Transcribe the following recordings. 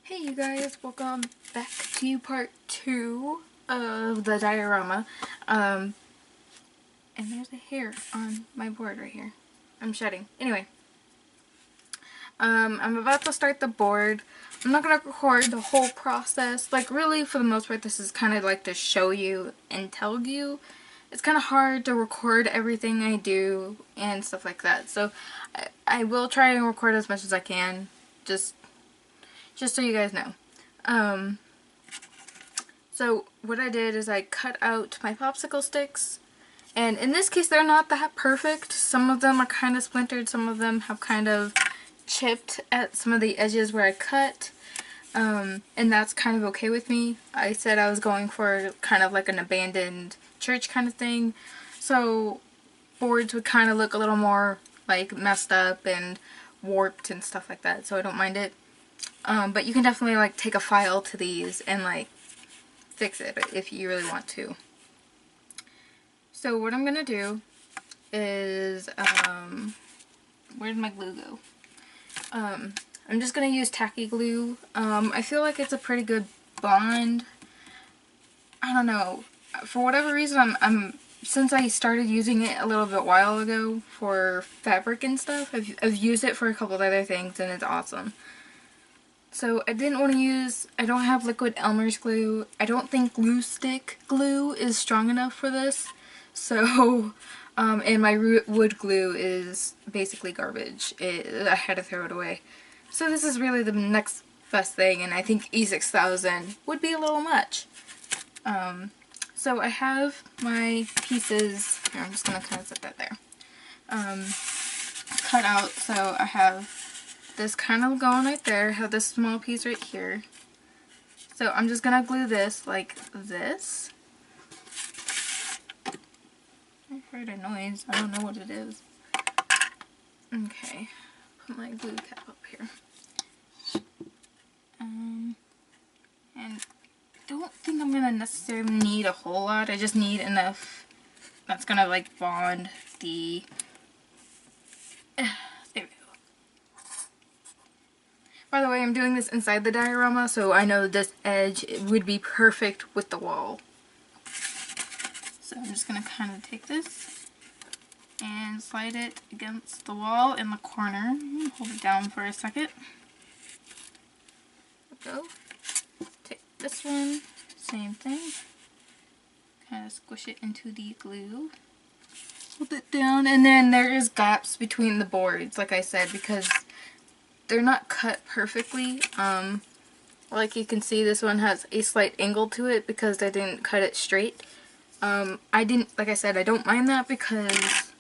Hey you guys, welcome back to part 2 of the diorama. And there's a hair on my board right here. I'm shedding. Anyway, I'm about to start the board. I'm not going to record the whole process. Like really, for the most part, this is kind of like to show you and tell you. It's kind of hard to record everything I do and stuff like that. So I will try and record as much as I can. Just so you guys know. So what I did is I cut out my popsicle sticks, and in this case they're not that perfect. Some of them are kind of splintered, some of them have kind of chipped at some of the edges where I cut, and that's kind of okay with me. I said I was going for kind of like an abandoned church kind of thing, so boards would kind of look a little more like messed up and warped and stuff like that, so I don't mind it. But you can definitely like take a file to these and like fix it if you really want to. So what I'm gonna do is, where did my glue go? I'm just gonna use tacky glue. I feel like it's a pretty good bond. I don't know. For whatever reason, since I started using it a little bit while ago for fabric and stuff, I've used it for a couple of other things and it's awesome. So I didn't want to use, I don't have liquid Elmer's glue. I don't think glue stick glue is strong enough for this. So, and my wood glue is basically garbage. I had to throw it away. So this is really the next best thing, and I think E6000 would be a little much. So I have my pieces, here, I'm just going to kind of set that there, cut out. So I have this kind of going right there, I have this small piece right here. So I'm just going to glue this like this. I heard a noise, I don't know what it is. Okay, put my glue cap up here. And I don't think I'm going to necessarily need a whole lot, I just need enough that's going to like bond the... There we go. By the way, I'm doing this inside the diorama, so I know this edge would be perfect with the wall. So I'm just going to kind of take this and slide it against the wall in the corner. Hold it down for a second. There we go. Take this one, same thing. Kind of squish it into the glue. Hold it down, and then there is gaps between the boards, like I said, because they're not cut perfectly. Like you can see, this one has a slight angle to it because I didn't cut it straight. Like I said, I don't mind that because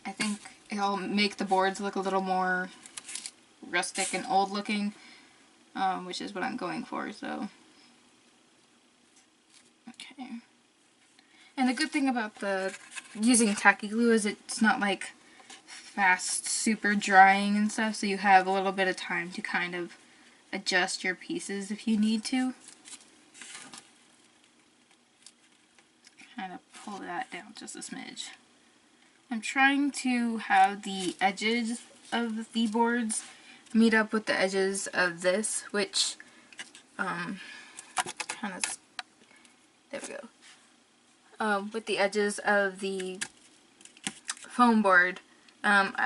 I think it'll make the boards look a little more rustic and old looking, which is what I'm going for, so. Okay. And the good thing about using tacky glue is it's not like fast, super drying and stuff, so you have a little bit of time to kind of adjust your pieces if you need to. Kind of pull that down just a smidge. I'm trying to have the edges of the boards meet up with the edges of this, which kind of, there we go. With the edges of the foam board,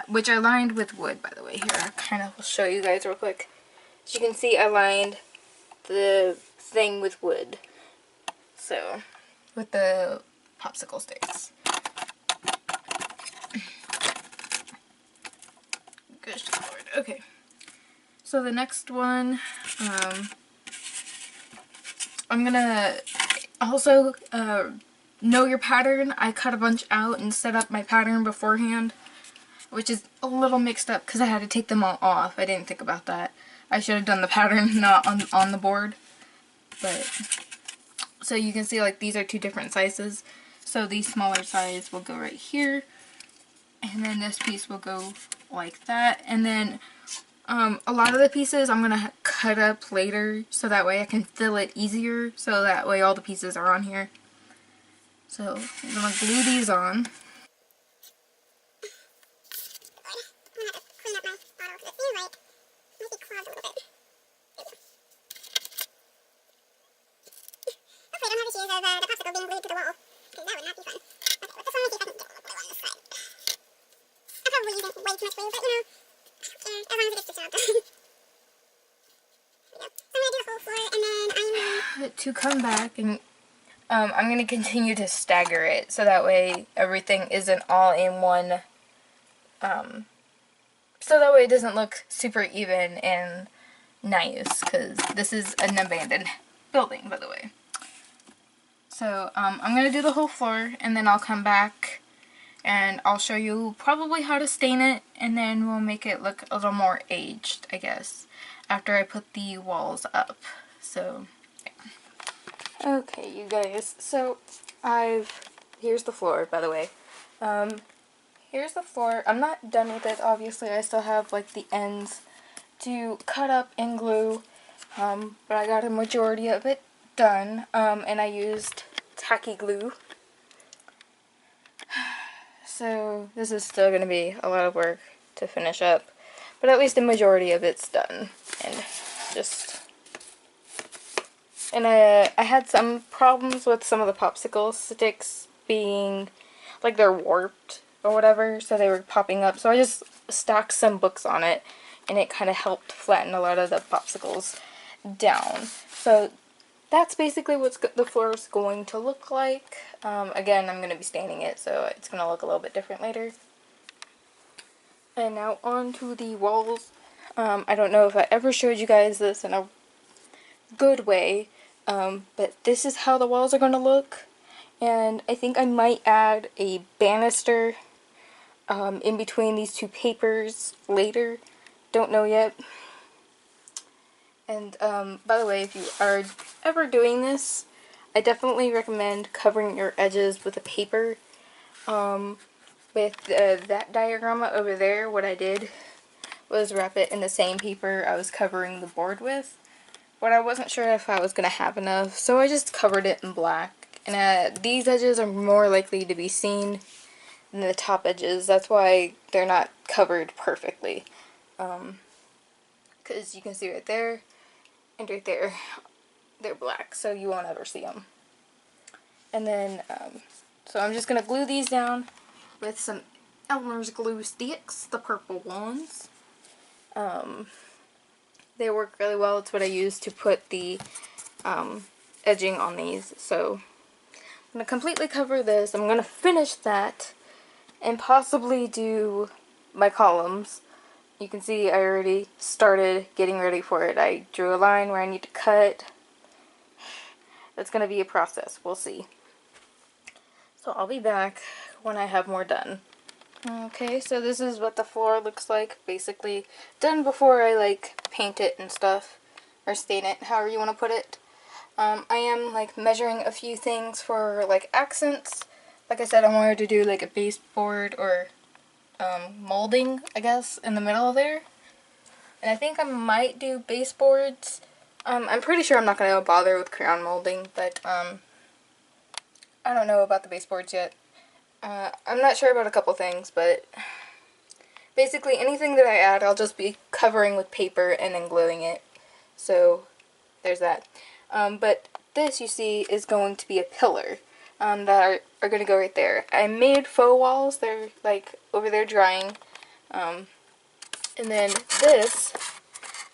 which I lined with wood, by the way. Here, I kind of will show you guys real quick. As you can see, I lined the thing with wood. So, with the popsicle sticks. Gosh, Lord. Okay. So the next one, I'm gonna also know your pattern. I cut a bunch out and set up my pattern beforehand, which is a little mixed up because I had to take them all off. I didn't think about that. I should have done the pattern not on the board. But so you can see, like, these are two different sizes. So the smaller size will go right here, and then this piece will go like that. And then a lot of the pieces I'm gonna cut up later, so that way I can fill it easier. So that way all the pieces are on here. So I'm gonna glue these on. popsicle being glued to the wall, because that would not be fun. Okay, with this one, let's see if I can get a little glue on this side. I'm probably using way too much glue, but you know, I don't care, as long as it gets the job done. There we go. So I'm going to do the whole floor, and then I'm going to come back and I'm going to continue to stagger it so that way everything isn't all in one, so that way it doesn't look super even and nice, because this is an abandoned building, by the way. So I'm going to do the whole floor, and then I'll come back and I'll show you probably how to stain it, and then we'll make it look a little more aged, I guess, after I put the walls up. So yeah. Okay, you guys, so here's the floor, by the way. Here's the floor. I'm not done with it, obviously. I still have like the ends to cut up and glue, but I got a majority of it done, and I used tacky glue. So this is still going to be a lot of work to finish up, but at least the majority of it's done. And I had some problems with some of the popsicle sticks being, like, they're warped or whatever, so they were popping up. So I just stacked some books on it, and it kind of helped flatten a lot of the popsicles down. So that's basically what the floor is going to look like. Again, I'm going to be staining it, so it's going to look a little bit different later. And now on to the walls. I don't know if I ever showed you guys this in a good way, but this is how the walls are going to look. And I think I might add a banister in between these two papers later. Don't know yet. And by the way, if you are ever doing this, I definitely recommend covering your edges with a paper. With that diorama over there, what I did was wrap it in the same paper I was covering the board with. But I wasn't sure if I was going to have enough, so I just covered it in black. And these edges are more likely to be seen than the top edges. That's why they're not covered perfectly. Because you can see right there and right there, they're black, so you won't ever see them. And then, so I'm just going to glue these down with some Elmer's glue sticks, the purple ones. They work really well. It's what I use to put the edging on these. So I'm going to completely cover this. I'm going to finish that and possibly do my columns. You can see I already started getting ready for it. I drew a line where I need to cut. It's going to be a process. We'll see. So I'll be back when I have more done. Okay, so this is what the floor looks like, basically done before I like paint it and stuff, or stain it, however you want to put it. I am like measuring a few things for like accents. Like I said, I wanted to do like a baseboard or molding, I guess, in the middle there. And I think I might do baseboards. I'm pretty sure I'm not going to bother with crayon molding, but I don't know about the baseboards yet. I'm not sure about a couple things, but basically anything that I add, I'll just be covering with paper and then gluing it. So there's that. But this, you see, is going to be a pillar that are going to go right there. I made faux walls. They're like over there drying. And then this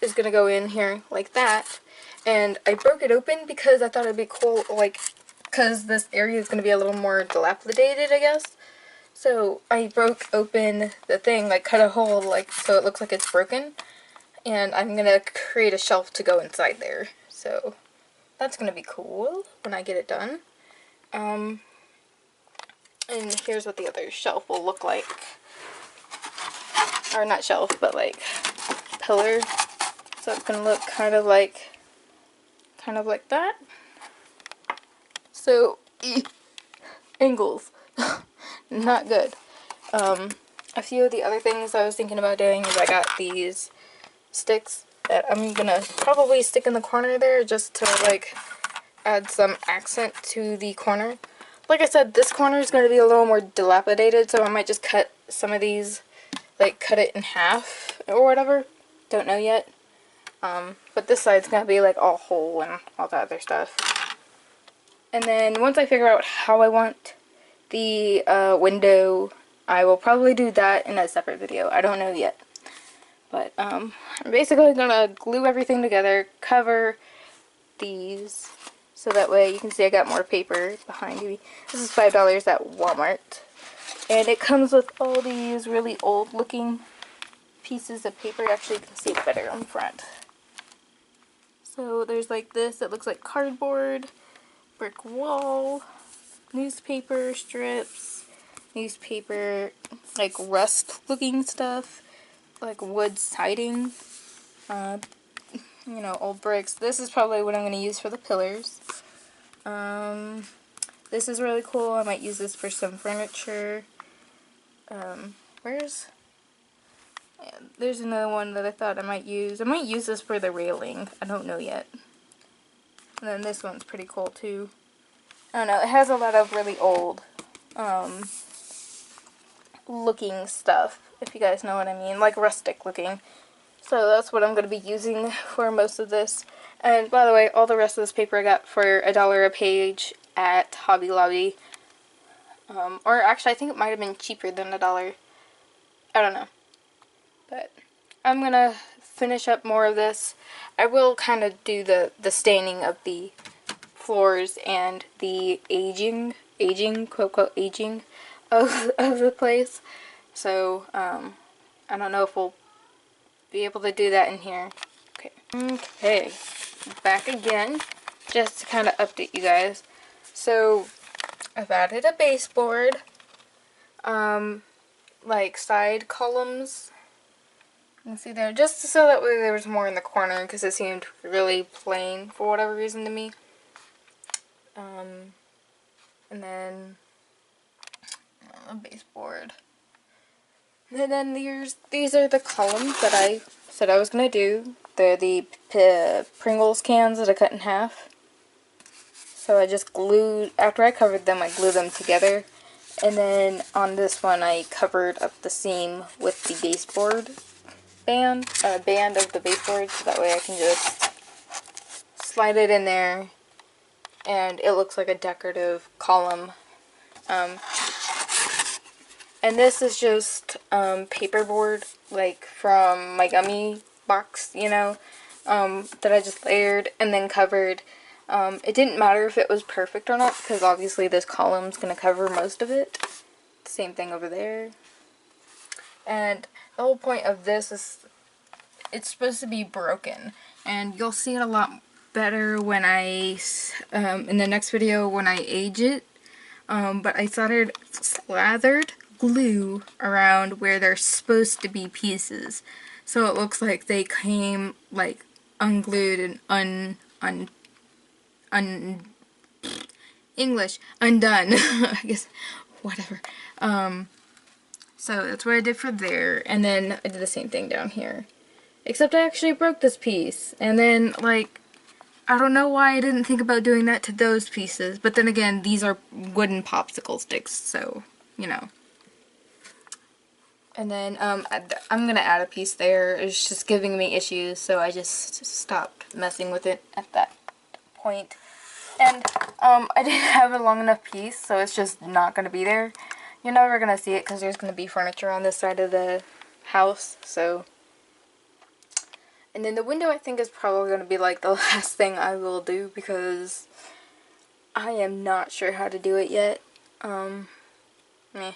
is going to go in here like that. And I broke it open because I thought it'd be cool, like, because this area is going to be a little more dilapidated, I guess. So I broke open the thing, like cut a hole like so it looks like it's broken, and I'm going to create a shelf to go inside there. So that's going to be cool when I get it done. And here's what the other shelf will look like. Or not shelf, but like pillar. So it's going to look kind of like that. So, angles. Not good. A few of the other things I was thinking about doing is I got these sticks that I'm gonna probably stick in the corner there just to like add some accent to the corner. Like I said, this corner is going to be a little more dilapidated, so I might just cut some of these, like cut it in half or whatever. Don't know yet. But this side's going to be like all whole and all that other stuff. And then once I figure out how I want the window, I will probably do that in a separate video. I don't know yet. But I'm basically gonna glue everything together, cover these, so that way you can see I got more paper behind me. This is $5 at Walmart. And it comes with all these really old looking pieces of paper. Actually, you can see it better on the front. So there's like this, it looks like cardboard, brick wall, newspaper strips, newspaper, like rust looking stuff, like wood siding, you know, old bricks. This is probably what I'm going to use for the pillars. This is really cool. I might use this for some furniture. Where's... Yeah, there's another one that I thought I might use. I might use this for the railing. I don't know yet. And then this one's pretty cool too. I don't know. It has a lot of really old looking stuff, if you guys know what I mean. Like rustic looking. So that's what I'm going to be using for most of this. And by the way, all the rest of this paper I got for $1 a page at Hobby Lobby. Or actually, I think it might have been cheaper than $1. I don't know. But I'm going to finish up more of this. I will kind of do the staining of the floors and the aging, quote, quote, aging of the place. So, I don't know if we'll be able to do that in here. Okay, back again, just to kind of update you guys. So, I've added a baseboard, like side columns. You can see there, just so that way there was more in the corner, because it seemed really plain for whatever reason to me. And then a baseboard. And then these are the columns that I said I was going to do. They're the Pringles cans that I cut in half. So I just glued, after I covered them, I glued them together. And then on this one I covered up the seam with the baseboard band of the baseboard, so that way I can just slide it in there and it looks like a decorative column. And this is just paperboard, like from my gummy box, you know, that I just layered and then covered. It didn't matter if it was perfect or not, because obviously this column's going to cover most of it. Same thing over there. And the whole point of this is it's supposed to be broken. And you'll see it a lot better when I, in the next video when I age it. But I slathered glue around where they're supposed to be pieces. So it looks like they came like unglued and undone. I guess, whatever. So that's what I did for there. And then I did the same thing down here. Except I actually broke this piece. And then, like, I don't know why I didn't think about doing that to those pieces. But then again, these are wooden popsicle sticks, so, you know. And then, I'm gonna add a piece there. It's just giving me issues, so I just stopped messing with it at that point. And, I didn't have a long enough piece, so it's just not gonna be there. You're never gonna see it, because there's gonna be furniture on this side of the house, so... And then the window, I think, is probably going to be like the last thing I will do, because I am not sure how to do it yet. Meh.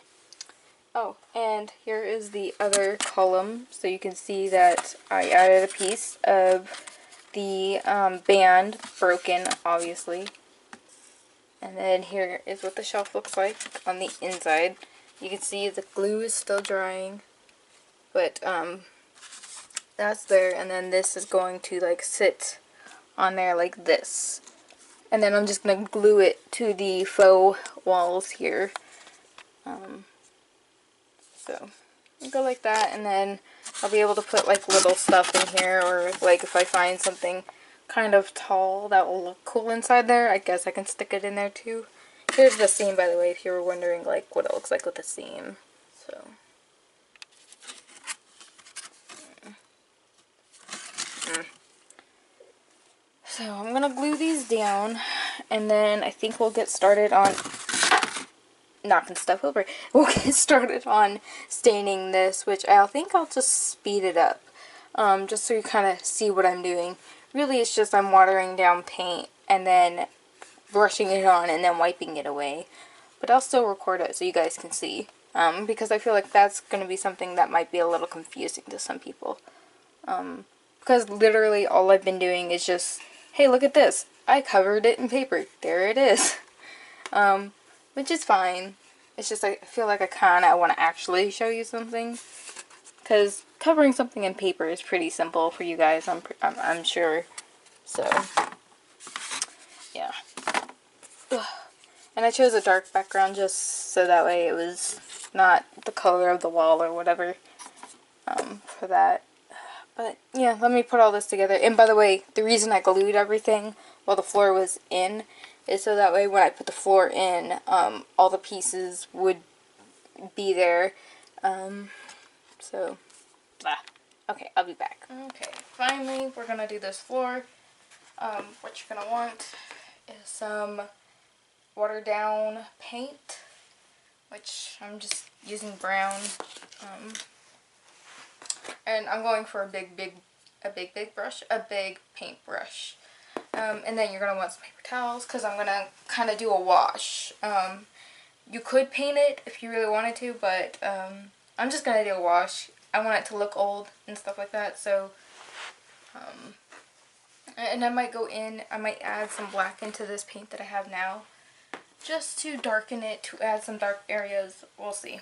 Oh, and here is the other column, so you can see that I added a piece of the band, broken, obviously. And then here is what the shelf looks like on the inside. You can see the glue is still drying, but that's there, and then this is going to like sit on there like this. And then I'm just going to glue it to the faux walls here. So, go like that, and then I'll be able to put like little stuff in here, or like if I find something kind of tall that will look cool inside there, I guess I can stick it in there too. Here's the seam, by the way, if you were wondering like what it looks like with the seam. So... So I'm going to glue these down, and then I think we'll get started on knocking stuff over. We'll get started on staining this, which I think I'll just speed it up, just so you kind of see what I'm doing. Really, it's just I'm watering down paint and then brushing it on and then wiping it away. But I'll still record it so you guys can see, because I feel like that's going to be something that might be a little confusing to some people. Because literally all I've been doing is just, hey, look at this. I covered it in paper. There it is. Which is fine. It's just I feel like I kind of want to actually show you something. Because covering something in paper is pretty simple for you guys, I'm sure. So, yeah. Ugh. And I chose a dark background just so that way it was not the color of the wall or whatever, for that. But yeah, let me put all this together. And by the way, the reason I glued everything while the floor was in is so that way when I put the floor in, all the pieces would be there. So, okay, I'll be back. Okay, finally we're gonna do this floor. What you're gonna want is some watered down paint, which I'm just using brown. And I'm going for a big paint brush. And then you're going to want some paper towels because I'm going to kind of do a wash. You could paint it if you really wanted to, but I'm just going to do a wash. I want it to look old and stuff like that, so and I might I might add some black into this paint that I have now just to darken it, to add some dark areas. We'll see.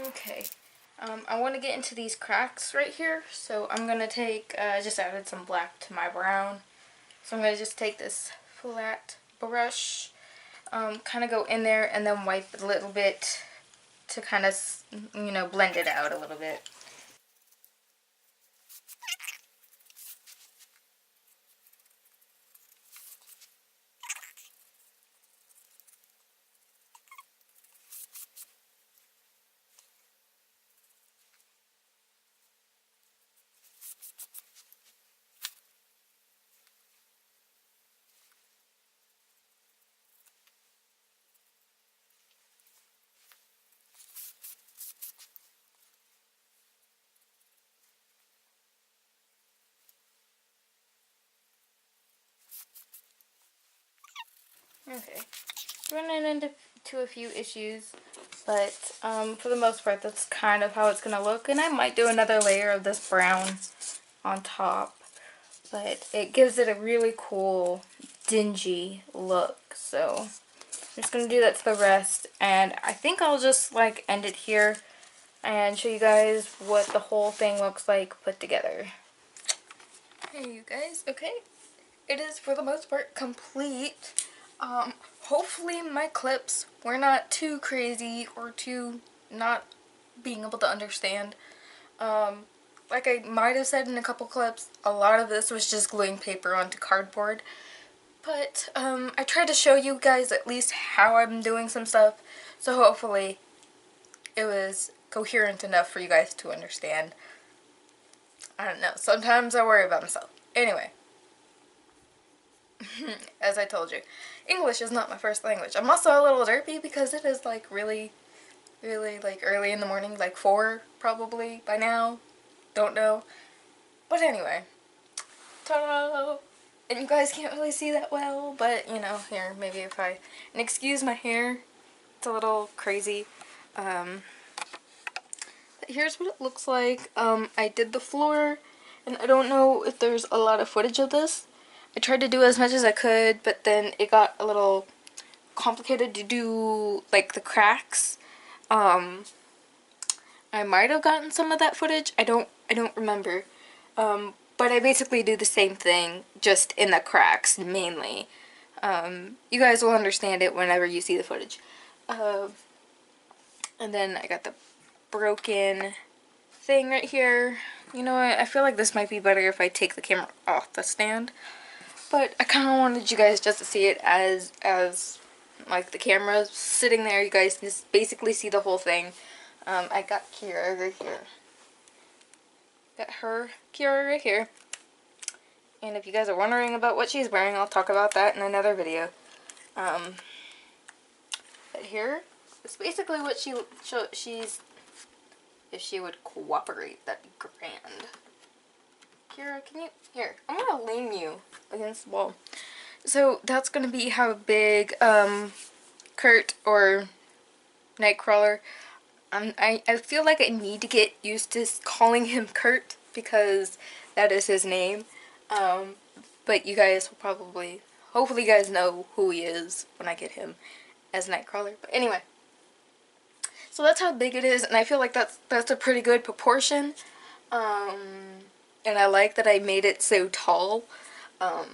Okay, I want to get into these cracks right here, so I'm going to take, just added some black to my brown, so I'm going to just take this flat brush, kind of go in there and then wipe a little bit to kind of, you know, blend it out a little bit. Okay, running into a few issues, but for the most part that's kind of how it's going to look, and I might do another layer of this brown on top, but it gives it a really cool dingy look, so I'm just going to do that to the rest, and I think I'll just like end it here and show you guys what the whole thing looks like put together. Hey you guys, okay, it is for the most part complete. Hopefully my clips were not too crazy or too not being able to understand. Like I might have said in a couple clips, a lot of this was just gluing paper onto cardboard. But, I tried to show you guys at least how I'm doing some stuff, so hopefully it was coherent enough for you guys to understand. I don't know, sometimes I worry about myself. Anyway. As I told you, English is not my first language. I'm also a little derpy because it is like really like early in the morning, like 4 probably by now. Don't know. But anyway, Ta-da! And you guys can't really see that well, but you know, here, maybe if I, and excuse my hair, it's a little crazy. But here's what it looks like. I did the floor, and I don't know if there's a lot of footage of this. I tried to do as much as I could, but then it got a little complicated to do, like, the cracks. I might have gotten some of that footage. I don't remember. But I basically do the same thing, just in the cracks, mainly. You guys will understand it whenever you see the footage. And then I got the broken thing right here. You know what, I feel like this might be better if I take the camera off the stand. But I kind of wanted you guys just to see it as like the camera sitting there. You guys can just basically see the whole thing. I got Kira right here. Got Kira right here. And if you guys are wondering about what she's wearing, I'll talk about that in another video. But here is basically what she's, if she would cooperate, that'd be grand. Kira, can you, here, I'm gonna lean you against the wall. So that's gonna be how big, Kurt, or Nightcrawler, I feel like I need to get used to calling him Kurt, because that is his name. But you guys will probably, hopefully you guys know who he is when I get him as Nightcrawler. But anyway, so that's how big it is, and I feel like that's a pretty good proportion. And I like that I made it so tall. I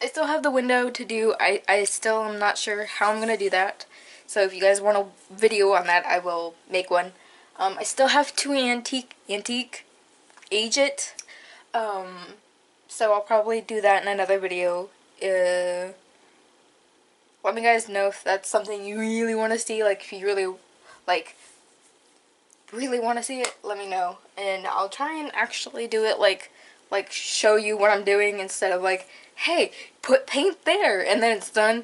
still have the window to do. I still am not sure how I'm gonna do that. So if you guys want a video on that, I will make one. I still have to antique age it. So I'll probably do that in another video. Let me guys know if that's something you really want to see. Like, if you really want to see it, let me know. And I'll try and actually do it like show you what I'm doing, instead of like, hey, put paint there and then it's done.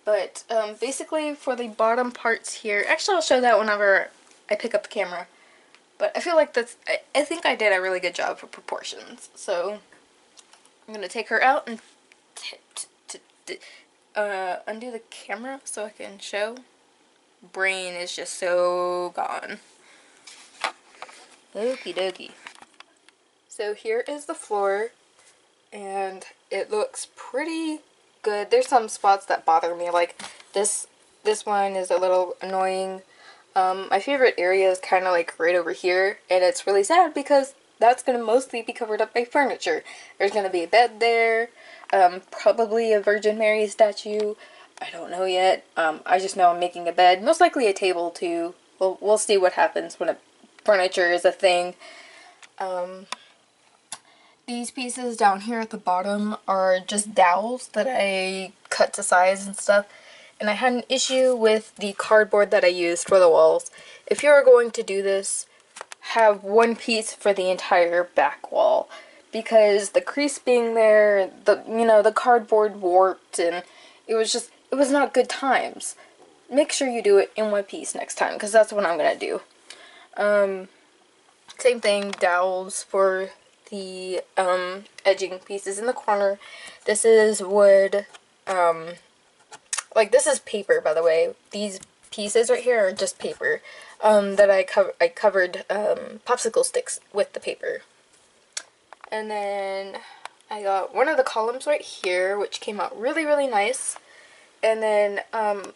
But basically for the bottom parts here, actually I'll show that whenever I pick up the camera. But I feel like I think I did a really good job for proportions. So I'm gonna take her out and undo the camera so I can show. Brain is just so gone. Okie dokie. So here is the floor, and it looks pretty good. There's some spots that bother me, like this one is a little annoying. My favorite area is kind of like right over here, and it's really sad because that's going to mostly be covered up by furniture. There's going to be a bed there, probably a Virgin Mary statue. I don't know yet. I just know I'm making a bed. Most likely a table too. We'll see what happens when furniture is a thing. These pieces down here at the bottom are just dowels that I cut to size and stuff. And I had an issue with the cardboard that I used for the walls. If you're going to do this, have one piece for the entire back wall. Because the crease being there, the cardboard warped, and it was not good times. Make sure you do it in one piece next time, because that's what I'm going to do. Same thing, dowels for the edging pieces in the corner. This is wood, like this is paper, by the way. These pieces right here are just paper that I covered popsicle sticks with the paper. And then I got one of the columns right here, which came out really, really nice. And then I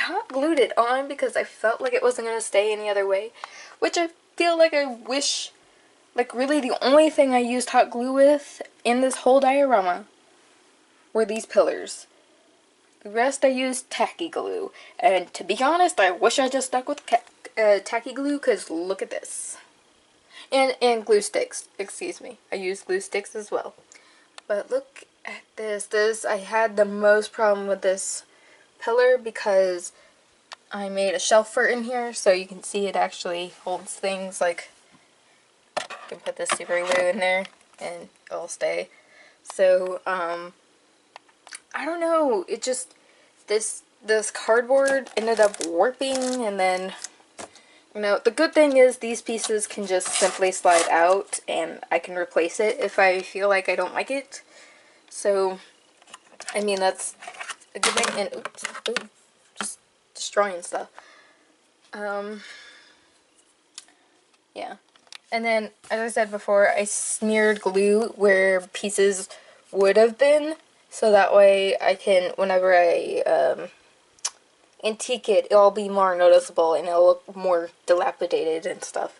hot glued it on because I felt like it wasn't going to stay any other way, which I feel like I wish, like really the only thing I used hot glue with in this whole diorama were these pillars. The rest I used tacky glue, and to be honest, I wish I just stuck with tacky glue, because look at this. And glue sticks, excuse me. I used glue sticks as well. But look at this. I had the most problem with this pillar because I made a shelf for it in here, so you can see it actually holds things. Like, you can put this super glue in there and it'll stay. So, I don't know, it just, this cardboard ended up warping, and then Now, the good thing is these pieces can just simply slide out and I can replace it if I feel like I don't like it. So, I mean, that's a good thing. And, oops, just destroying stuff. Yeah. And then, as I said before, I smeared glue where pieces would have been. So that way I can, whenever I antique it, it'll be more noticeable and it'll look more dilapidated and stuff.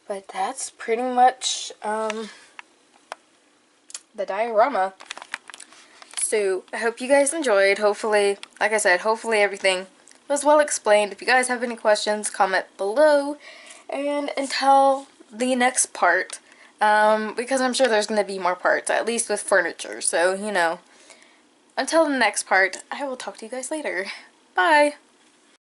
But that's pretty much the diorama. So I hope you guys enjoyed. Hopefully, like I said, hopefully everything was well explained. If you guys have any questions, comment below. And until the next part, because I'm sure there's going to be more parts, at least with furniture. So, you know, until the next part, I will talk to you guys later. Bye!